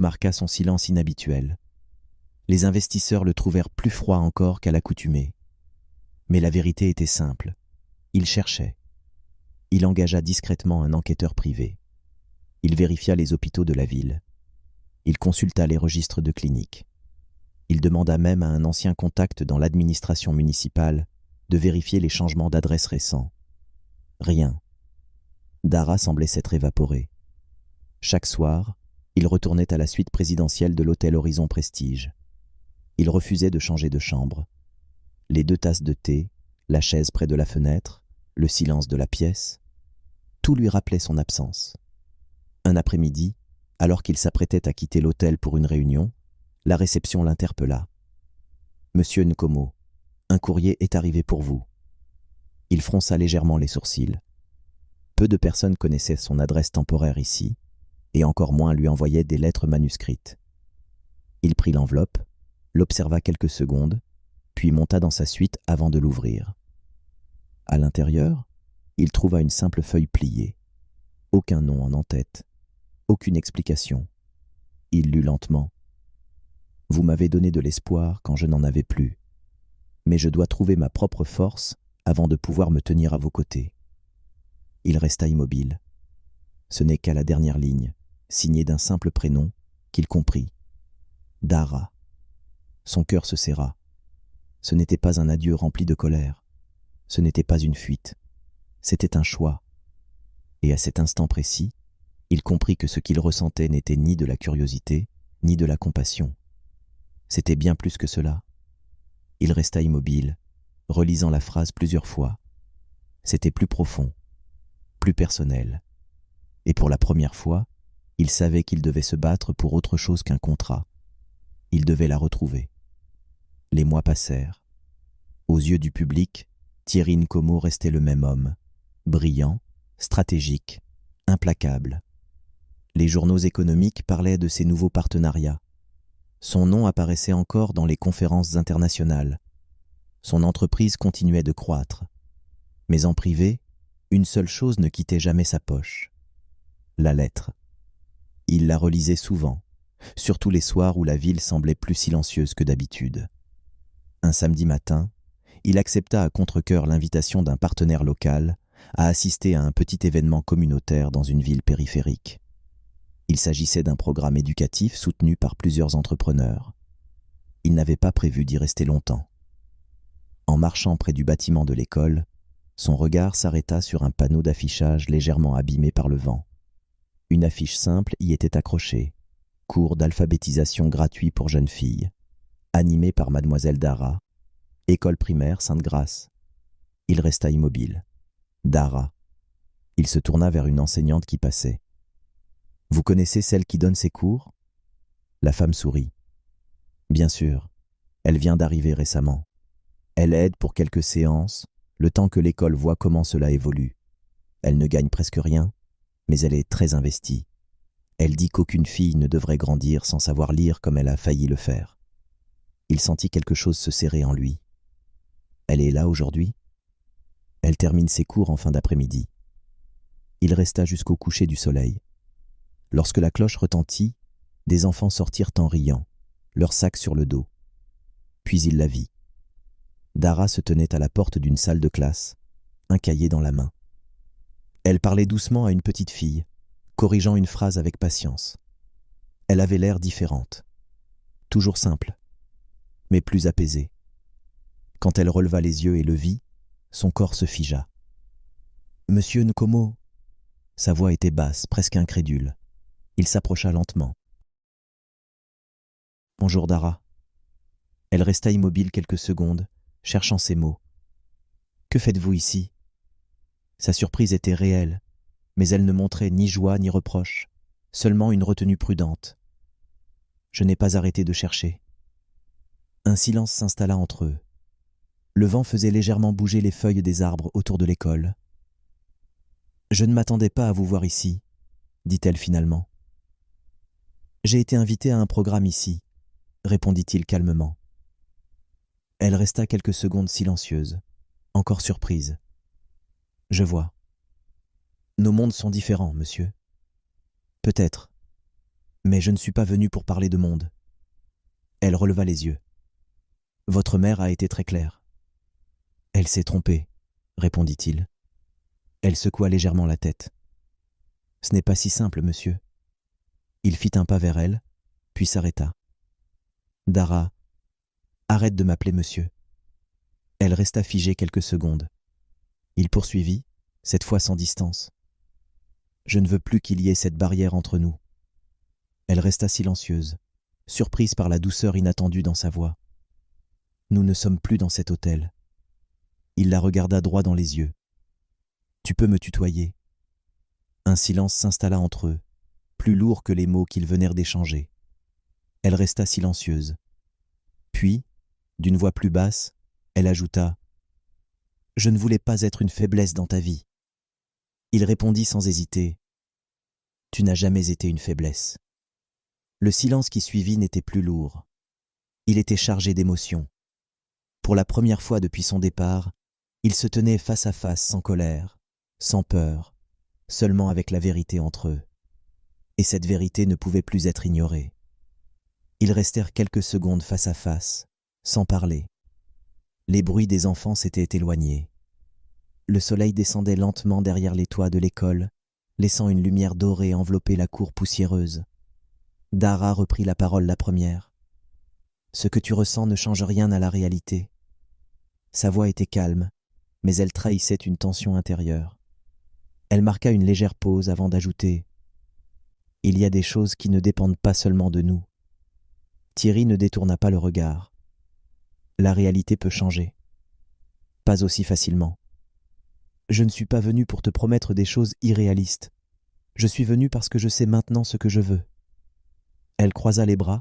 marqua son silence inhabituel. Les investisseurs le trouvèrent plus froid encore qu'à l'accoutumée. Mais la vérité était simple. Il cherchait. Il engagea discrètement un enquêteur privé. Il vérifia les hôpitaux de la ville. Il consulta les registres de cliniques. Il demanda même à un ancien contact dans l'administration municipale de vérifier les changements d'adresse récents. Rien. Dara semblait s'être évaporée. Chaque soir, il retournait à la suite présidentielle de l'hôtel Horizon Prestige. Il refusait de changer de chambre. Les 2 tasses de thé, la chaise près de la fenêtre, le silence de la pièce, tout lui rappelait son absence. Un après-midi, alors qu'il s'apprêtait à quitter l'hôtel pour une réunion, la réception l'interpella. « Monsieur Nkomo, un courrier est arrivé pour vous. » Il fronça légèrement les sourcils. Peu de personnes connaissaient son adresse temporaire ici, et encore moins lui envoyaient des lettres manuscrites. Il prit l'enveloppe, l'observa quelques secondes, puis monta dans sa suite avant de l'ouvrir. À l'intérieur, il trouva une simple feuille pliée. Aucun nom en en-tête, aucune explication. Il lut lentement. « Vous m'avez donné de l'espoir quand je n'en avais plus, mais je dois trouver ma propre force avant de pouvoir me tenir à vos côtés. » Il resta immobile. Ce n'est qu'à la dernière ligne, signée d'un simple prénom, qu'il comprit. Dara. Son cœur se serra. Ce n'était pas un adieu rempli de colère. Ce n'était pas une fuite. C'était un choix. Et à cet instant précis, il comprit que ce qu'il ressentait n'était ni de la curiosité, ni de la compassion. C'était bien plus que cela. Il resta immobile, relisant la phrase plusieurs fois. C'était plus profond, plus personnel. Et pour la première fois, il savait qu'il devait se battre pour autre chose qu'un contrat. Il devait la retrouver. Les mois passèrent. Aux yeux du public, Thierry Nkomo restait le même homme, brillant, stratégique, implacable. Les journaux économiques parlaient de ses nouveaux partenariats. Son nom apparaissait encore dans les conférences internationales. Son entreprise continuait de croître. Mais en privé, une seule chose ne quittait jamais sa poche. La lettre. Il la relisait souvent, surtout les soirs où la ville semblait plus silencieuse que d'habitude. Un samedi matin, il accepta à contre-cœur l'invitation d'un partenaire local à assister à un petit événement communautaire dans une ville périphérique. Il s'agissait d'un programme éducatif soutenu par plusieurs entrepreneurs. Il n'avait pas prévu d'y rester longtemps. En marchant près du bâtiment de l'école, son regard s'arrêta sur un panneau d'affichage légèrement abîmé par le vent. Une affiche simple y était accrochée. Cours d'alphabétisation gratuit pour jeunes filles. Animé par mademoiselle Dara. École primaire Sainte-Grâce. Il resta immobile. Dara. Il se tourna vers une enseignante qui passait. « Vous connaissez celle qui donne ses cours ?» La femme sourit. « Bien sûr, elle vient d'arriver récemment. Elle aide pour quelques séances, le temps que l'école voit comment cela évolue. Elle ne gagne presque rien, mais elle est très investie. Elle dit qu'aucune fille ne devrait grandir sans savoir lire comme elle a failli le faire. » Il sentit quelque chose se serrer en lui. « Elle est là aujourd'hui ?» Elle termine ses cours en fin d'après-midi. Il resta jusqu'au coucher du soleil. Lorsque la cloche retentit, des enfants sortirent en riant, leur sac sur le dos. Puis il la vit. Dara se tenait à la porte d'une salle de classe, un cahier dans la main. Elle parlait doucement à une petite fille, corrigeant une phrase avec patience. Elle avait l'air différente, toujours simple, mais plus apaisée. Quand elle releva les yeux et le vit, son corps se figea. « Monsieur Nkomo !» Sa voix était basse, presque incrédule. Il s'approcha lentement. « Bonjour Dara. » Elle resta immobile quelques secondes, cherchant ses mots. « Que faites-vous ici ?» Sa surprise était réelle, mais elle ne montrait ni joie ni reproche, seulement une retenue prudente. « Je n'ai pas arrêté de chercher. » Un silence s'installa entre eux. Le vent faisait légèrement bouger les feuilles des arbres autour de l'école. « Je ne m'attendais pas à vous voir ici, » dit-elle finalement. « J'ai été invitée à un programme ici, » répondit-il calmement. Elle resta quelques secondes silencieuse, encore surprise. « Je vois. Nos mondes sont différents, monsieur. » « Peut-être. Mais je ne suis pas venu pour parler de monde. Elle releva les yeux. Votre mère a été très claire. Elle s'est trompée, répondit-il. Elle secoua légèrement la tête. Ce n'est pas si simple, monsieur. Il fit un pas vers elle, puis s'arrêta. Dara, arrête de m'appeler monsieur. Elle resta figée quelques secondes. Il poursuivit, cette fois sans distance. Je ne veux plus qu'il y ait cette barrière entre nous. Elle resta silencieuse, surprise par la douceur inattendue dans sa voix. Nous ne sommes plus dans cet hôtel. Il la regarda droit dans les yeux. Tu peux me tutoyer. Un silence s'installa entre eux, plus lourd que les mots qu'ils venèrent d'échanger. Elle resta silencieuse. Puis, d'une voix plus basse, elle ajouta « Je ne voulais pas être une faiblesse dans ta vie. » Il répondit sans hésiter « Tu n'as jamais été une faiblesse. » Le silence qui suivit n'était plus lourd. Il était chargé d'émotion. Pour la première fois depuis son départ, ils se tenaient face à face sans colère, sans peur, seulement avec la vérité entre eux. Et cette vérité ne pouvait plus être ignorée. Ils restèrent quelques secondes face à face, sans parler. Les bruits des enfants s'étaient éloignés. Le soleil descendait lentement derrière les toits de l'école, laissant une lumière dorée envelopper la cour poussiéreuse. Dara reprit la parole la première. « Ce que tu ressens ne change rien à la réalité. » Sa voix était calme, mais elle trahissait une tension intérieure. Elle marqua une légère pause avant d'ajouter « Il y a des choses qui ne dépendent pas seulement de nous. » Thierry ne détourna pas le regard. La réalité peut changer. Pas aussi facilement. Je ne suis pas venu pour te promettre des choses irréalistes. Je suis venu parce que je sais maintenant ce que je veux. Elle croisa les bras,